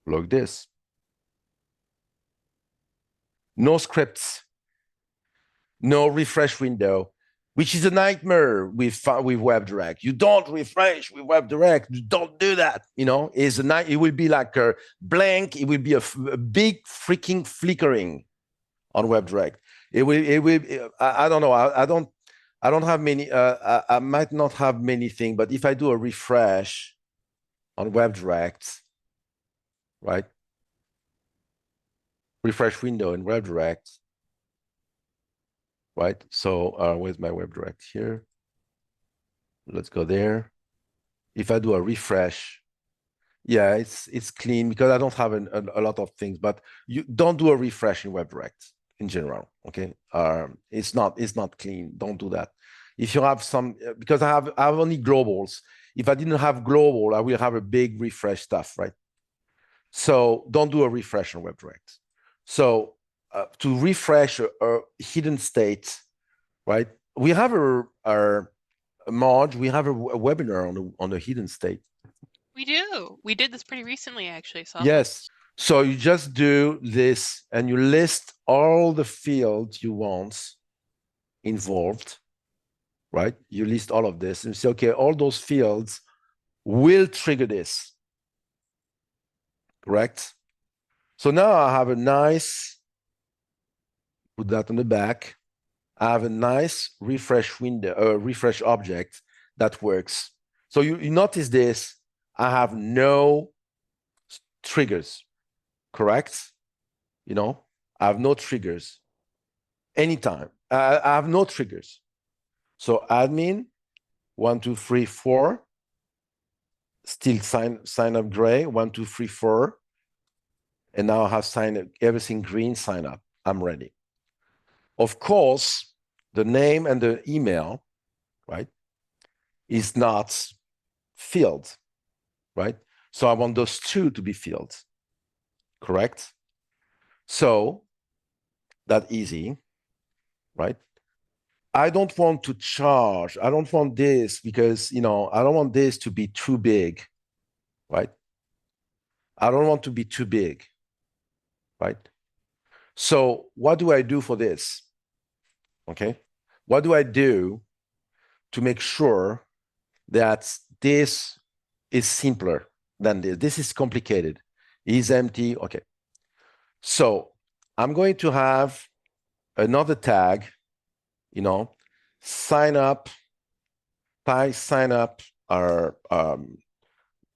log this. No scripts, no refresh window, which is a nightmare with WebDirect. You don't refresh with WebDirect. You don't do that. You know, it will be like a blank. It will be a big freaking flickering on WebDirect. It will. I don't know. I don't have many. I might not have many things, but if I do a refresh on WebDirect, right? Refresh window in WebDirect, right? So where's my WebDirect here? Let's go there. If I do a refresh, yeah, it's clean because I don't have a lot of things, but you don't do a refresh in WebDirect in general, okay? It's not clean. Don't do that. If you have some, because I have only globals. If I didn't have global, I will have a big refresh stuff, right? So don't do a refresh on WebDirect. So to refresh a hidden state, right? We have our Marge, we have a webinar on the hidden state. We do. We did this pretty recently, actually. So Yes. So you just do this and you list all the fields you want involved, right? You list all of this and say, okay, all those fields will trigger this, correct? So now I have a nice, put that on the back. I have a nice refresh window, refresh object that works. So you notice this, I have no triggers, correct? You know, I have no triggers anytime. I have no triggers. So admin, 1, 2, 3, 4, still sign up gray, 1, 2, 3, 4. And now I have signed up, everything green, sign up. I'm ready. Of course, the name and the email, right, is not filled, right? So I want those two to be filled, correct? So that easy, right? I don't want to charge. I don't want this because, you know, I don't want this to be too big, right? I don't want to be too big, right? So what do I do for this? Okay. What do I do to make sure that this is simpler than this? This is complicated. Is empty. Okay. So I'm going to have another tag, you know, sign up, sign up, or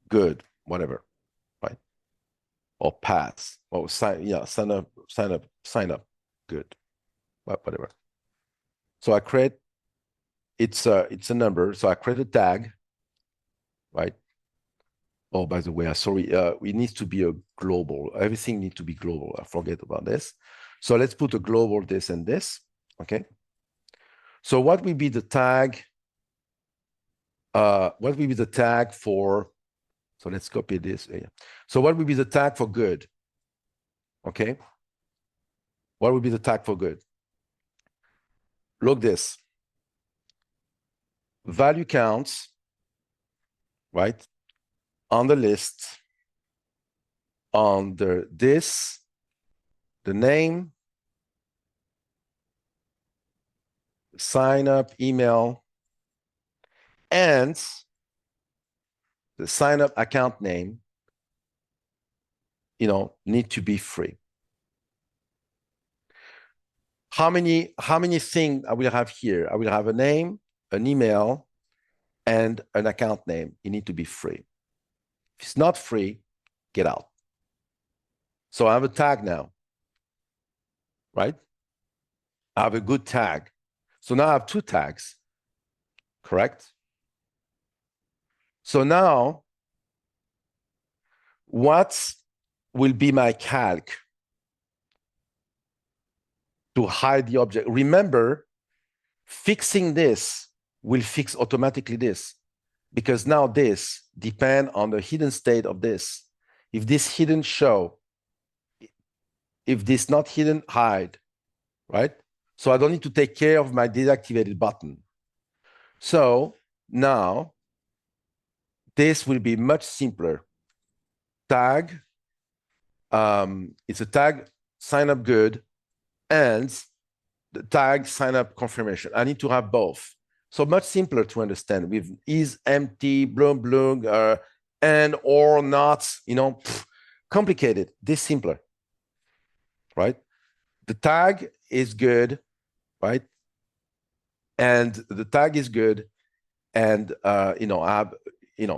good, whatever, right? or pass, or sign up, good, whatever. So I create, it's a number, so I create a tag, right? Oh, by the way, sorry, it needs to be a global. Everything needs to be global. I forget about this. So let's put a global this and this, okay? So what will be the tag? What will be the tag for, so let's copy this. So what will be the tag for good? Okay. What would be the tag for good? Look this. Value counts, right? On the list, under this, the name, sign up email, and the sign up account name, need to be free. How many things I will have here? I will have a name, an email, and an account name. You need to be free. If it's not free, get out. So I have a tag now, right? I have a good tag. So now I have two tags, correct? So now, what will be my calc to hide the object? Remember, fixing this will fix automatically this, because now this depends on the hidden state of this. If this hidden, show. If this not hidden, hide, right? So I don't need to take care of my deactivated button. So now this will be much simpler. Tag, it's a tag sign up good, and the tag sign up confirmation. I need to have both. So much simpler to understand with is empty, bloom, bloom, and or not, complicated. This simpler, right? The tag is good, right? And the tag is good, and I have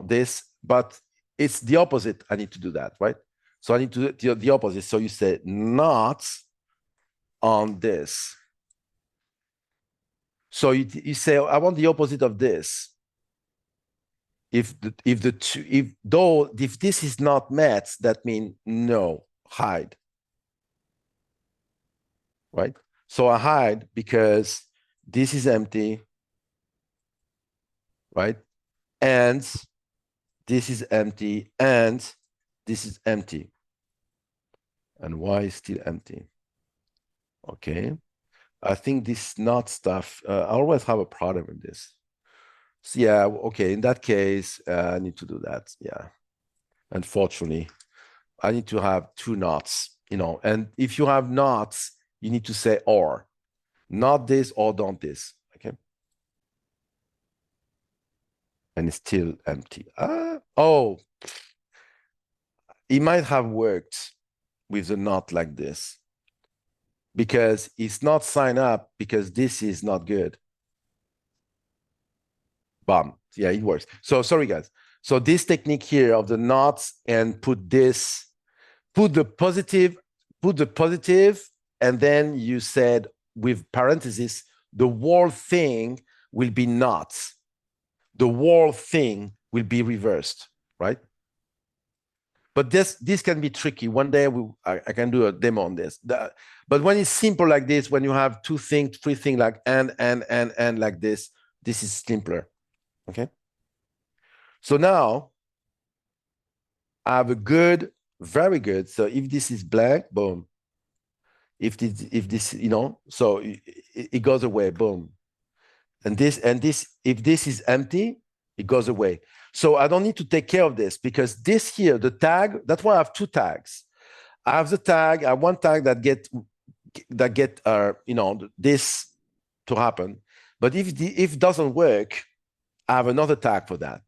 this, but it's the opposite. I need to do that, right? So I need to do the opposite. So you say not on this. So you say I want the opposite of this. If this is not met, that means no, hide, right? So I hide because this is empty, right? And this is empty, and this is empty. And why is still empty? Okay. I think this not stuff, I always have a problem with this. So yeah, okay, in that case, I need to do that. Yeah. Unfortunately, I need to have two knots, and if you have knots, you need to say or, not this or don't this, okay? And it's still empty. Oh, it might have worked with a knot like this, because it's not sign up because this is not good. Bam. Yeah, it works. So sorry, guys. So this technique here of the knots and put the positive, and then you said with parentheses, the whole thing will be knots. The whole thing will be reversed, right? But this can be tricky. One day I can do a demo on this. But when it's simple like this, when you have two things, three things like and like this is simpler. Okay. So now I have a good, very good. So if this is blank, boom. If this, so it goes away, boom. And this, if this is empty, it goes away. So I don't need to take care of this, because this here, the tag, that's why I have two tags. I have the tag, I have one tag that get this to happen. But if it doesn't work, I have another tag for that.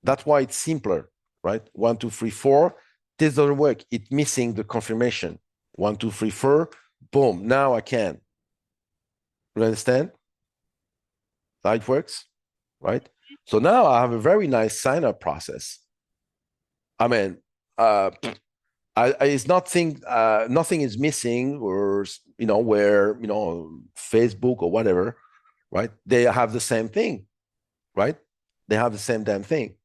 That's why it's simpler, right? 1, 2, 3, 4. This doesn't work. It's missing the confirmation. 1, 2, 3, 4. Boom. Now I can. You understand? How it works, right? So now I have a very nice sign up process. I mean, it's nothing. Nothing is missing, or where Facebook or whatever, right? They have the same thing, right? They have the same damn thing.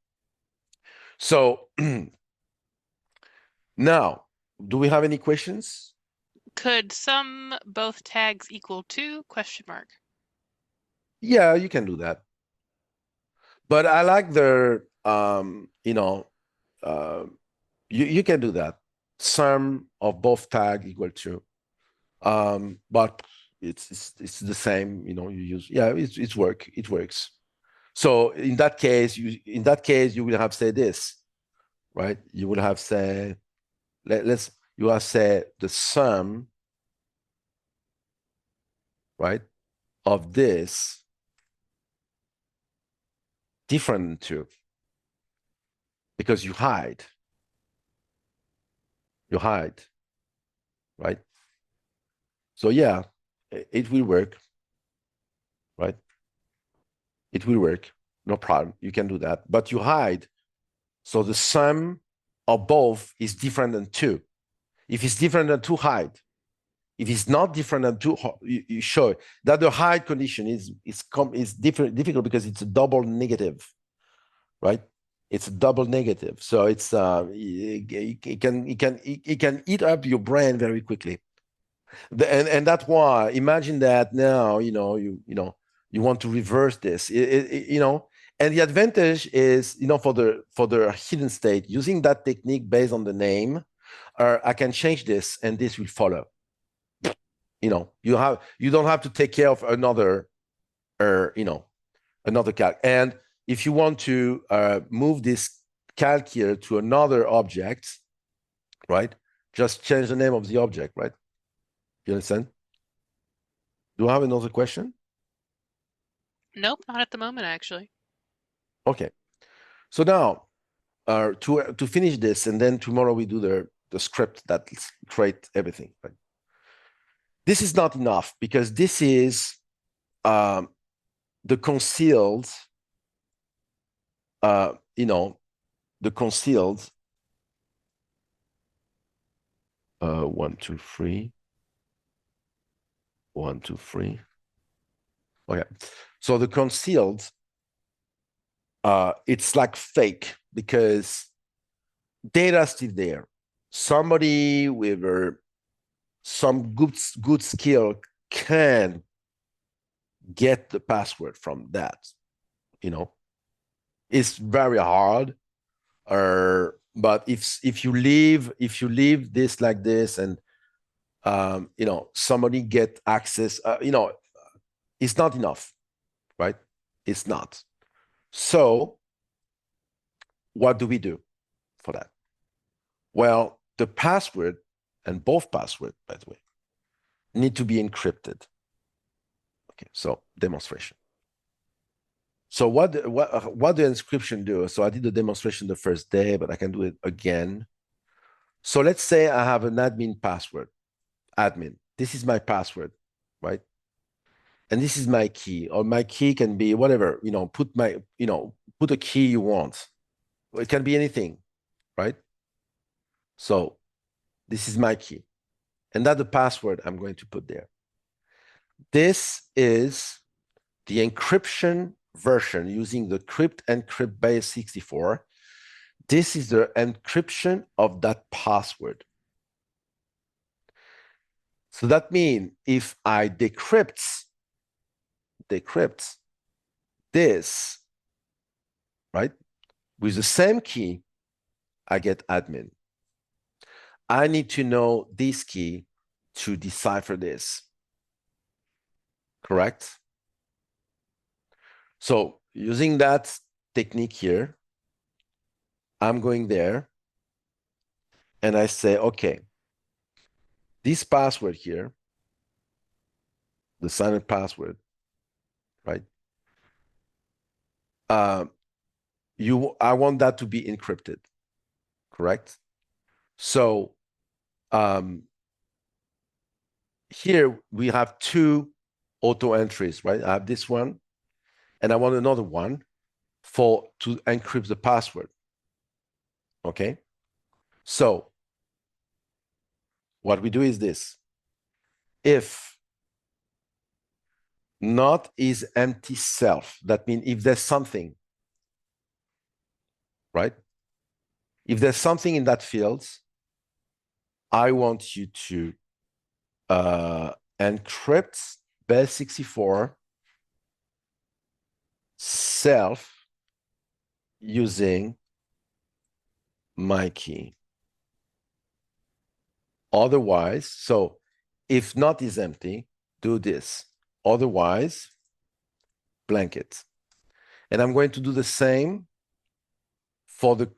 So now, do we have any questions? Could sum both tags equal 2? Question mark. Yeah, you can do that. But I like the you can do that. Sum of both tag equal to. But it's the same. You use it works. So in that case, you will have said this, right? You will have said you have said the sum, right, of this different than 2 because you hide, right? So yeah, it will work, right? It will work, no problem. You can do that, but you hide. So the sum of both is different than 2. If it's different than 2, hide. If it's not different than 2, you show that the hide condition is difficult because it's a double negative, right? It's a double negative, so it's it can eat up your brain very quickly. And that's why imagine that now you want to reverse this, and the advantage is for the hidden state using that technique based on the name, I can change this and this will follow. You don't have to take care of another another calc. And if you want to move this calc here to another object, right, just change the name of the object, right? You understand? Do you have another question? Nope, not at the moment, actually. Okay. So now, to finish this, and then tomorrow we do the script that create everything. Right? This is not enough because this is the concealed, the concealed 1, 2, 3, 1, 2, 3. Okay. So the concealed, it's like fake because data is still there. Somebody with some good skill can get the password from that. It's very hard. But if you leave this like this and somebody get access, it's not enough, right? It's not. So what do we do for that? Well, the password, and both passwords, by the way, need to be encrypted. Okay, so demonstration. So what the encryption do? So I did the demonstration the first day, but I can do it again. So let's say I have an admin password. Admin. This is my password, right? And this is my key, or my key can be whatever. Put a key you want. It can be anything, right? So this is my key, and that's the password I'm going to put there. This is the encryption version using the crypt encrypt base 64. This is the encryption of that password. So that means if I decrypt this, right, with the same key, I get admin. I need to know this key to decipher this. Correct? So using that technique here, I'm going there and I say, okay, this password here, the silent password, right? I want that to be encrypted, correct? So here we have 2 auto entries, right? I have this one, and I want another one to encrypt the password. Okay, so what we do is this. If not is empty self, that means if there's something, right? If there's something in that field, I want you to encrypt base64 self using my key. Otherwise, so if not is empty, do this. Otherwise, blanket. And I'm going to do the same for the,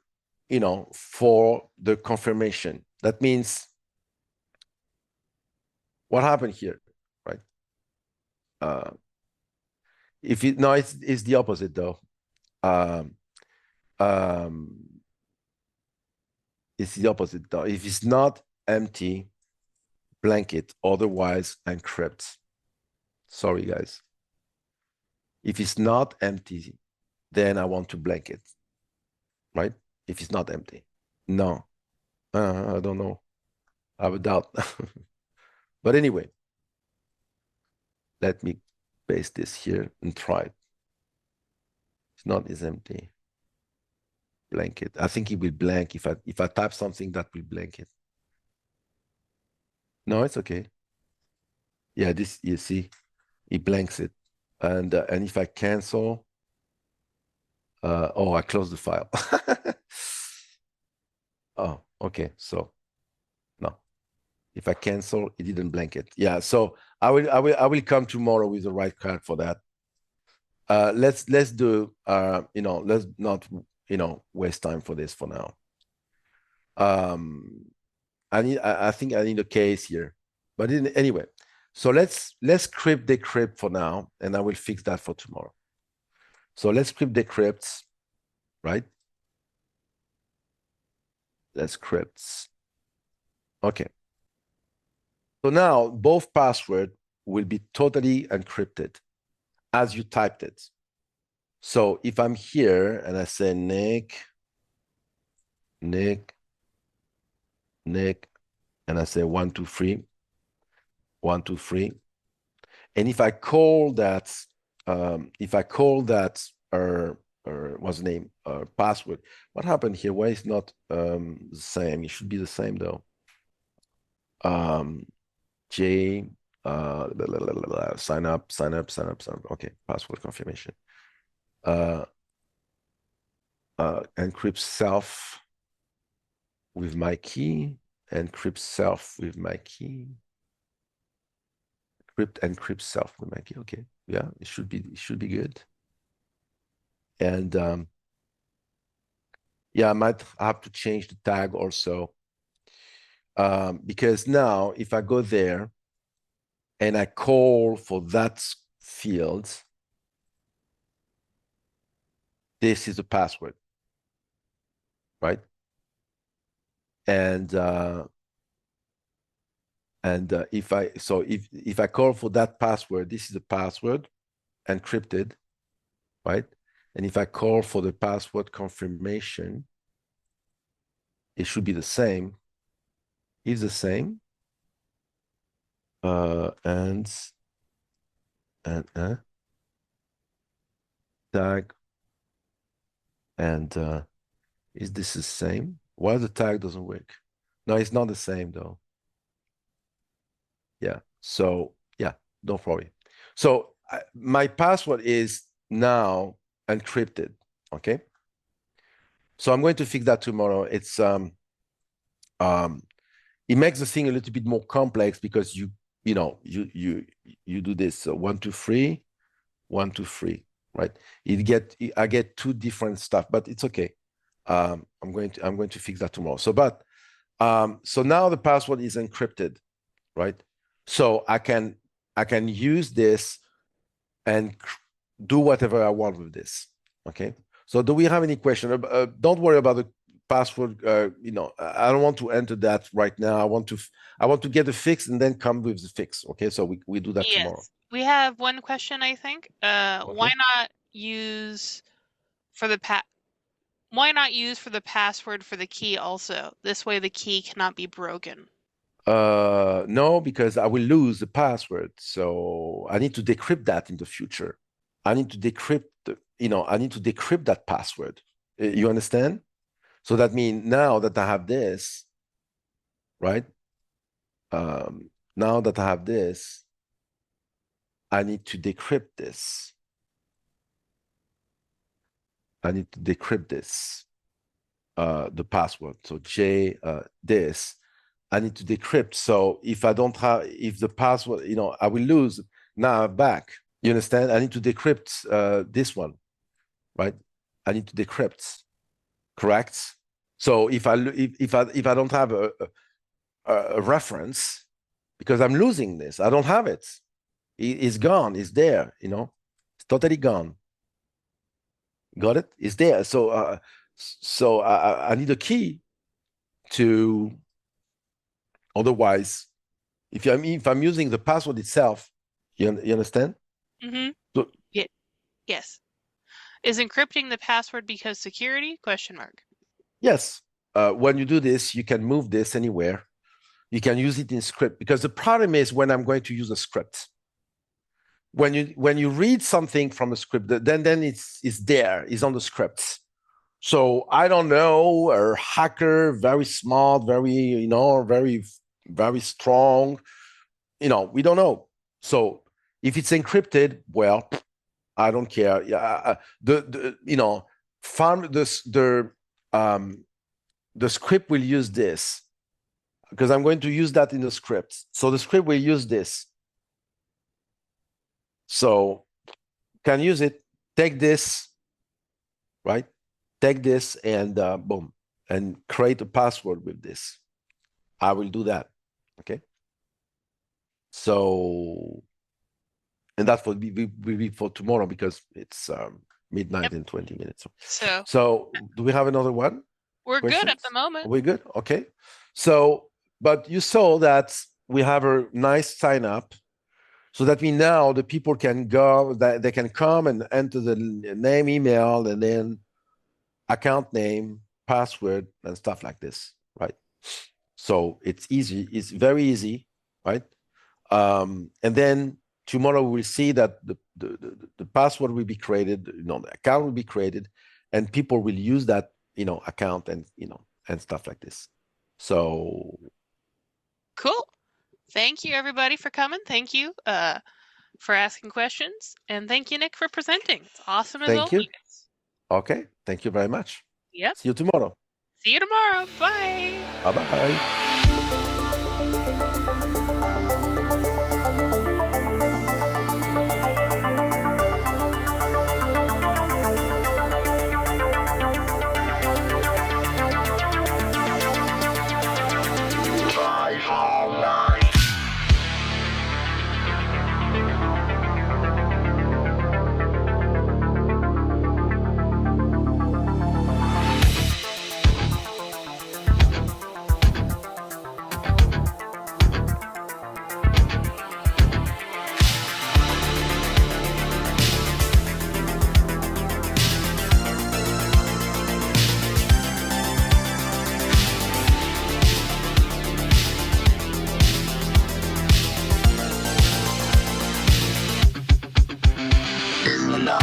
for the confirmation. That means what happened here, right? If it no, it's the opposite though. Um, um, it's the opposite though. If it's not empty, blanket. Otherwise, encrypt. Sorry, guys. If it's not empty, then I want to blanket, right? If it's not empty. No, I don't know. I have a doubt. But anyway, let me paste this here and try it. It's not is empty. Blanket. I think it will blank if I type something that will blank it. No, it's okay. Yeah, this you see, it blanks it, and if I cancel, oh, I close the file. Oh, okay. So no, if I cancel, it didn't blank it. Yeah. So I will come tomorrow with the right card for that. Let's do let's not waste time for this for now. I think I need a case here, but anyway, so let's crypt decrypt for now, and I will fix that for tomorrow. So let's crypt decrypt, right? Let's crypt. Okay. So now both passwords will be totally encrypted as you typed it. So if I'm here and I say Nick, and I say 123, 123, and if I call that, what's the name, password, what happened here? Why is not the same? It should be the same though. J, sign up. Okay, password confirmation. Encrypt self with my key. Encrypt self with my key. Encrypt self with my key. Okay, yeah, it should be good. And yeah, I might have to change the tag also, because now if I go there and I call for that field, this is the password, right? And if I call for that password, this is the password encrypted, right? And if I call for the password confirmation, it should be the same. Is the same. And tag, and is this the same? Why the tag doesn't work? No, it's not the same though. Yeah. So yeah, don't worry. So my password is now encrypted. Okay. So I'm going to fix that tomorrow. It's it makes the thing a little bit more complex because you do this. So 123, 123, right? I get two different stuff, but it's okay. I'm going to fix that tomorrow. So so now the password is encrypted, right? So I can use this and do whatever I want with this. Okay. So do we have any question? Don't worry about the password. I don't want to enter that right now. I want to get the fix and then come with the fix. Okay. So we do that tomorrow. Yes. We have one question, I think. Okay. Why not use for the why not use for the password for the key also? This way the key cannot be broken. No, because I will lose the password. So I need to decrypt that in the future. I need to decrypt, I need to decrypt that password. You understand? So that means now that I have this, right? Now that I have this, I need to decrypt this. I need to decrypt this, the password. So this, I need to decrypt. So if I don't have, if the password, I will lose. Now I'm back. You understand? I need to decrypt this one, right? I need to decrypt, correct? So if I don't have a reference, because I'm losing this, I don't have it. It's gone. It's there. It's totally gone. Got it? It's there. So I need a key to. Otherwise, if I'm using the password itself, you understand? Mm-hmm. So, Yeah. Yes. Is encrypting the password because security? Question mark. yes. When you do this, you can move this anywhere. You can use it in script, because the problem is when I'm going to use a script. When you read something from a script, then it's there. It's on the script. So I don't know, a hacker, very smart, very very very strong. We don't know. So if it's encrypted, well, I don't care. Yeah, farm the script will use this, because I'm going to use that in the script. So the script will use this. So can use it. Take this, right? Take this and boom, and create a password with this. I will do that. Okay. So, and that will be for tomorrow, because it's midnight in 20 minutes. So do we have another one? We're Questions? good at the moment. Are we good? Okay. So, but you saw that we have a nice sign up, so that we now the people can go, that they can come and enter the name, email, and then account name, password, and stuff like this, right? So it's easy. It's very easy, right? And then tomorrow we will see that the password will be created, the account will be created, and people will use that, account and stuff like this. So cool. Thank you everybody for coming. Thank you for asking questions, and thank you, Nick, for presenting. It's awesome as thank always. you. Okay, thank you very much. Yep. See you tomorrow. See you tomorrow. Bye. Bye-bye. No.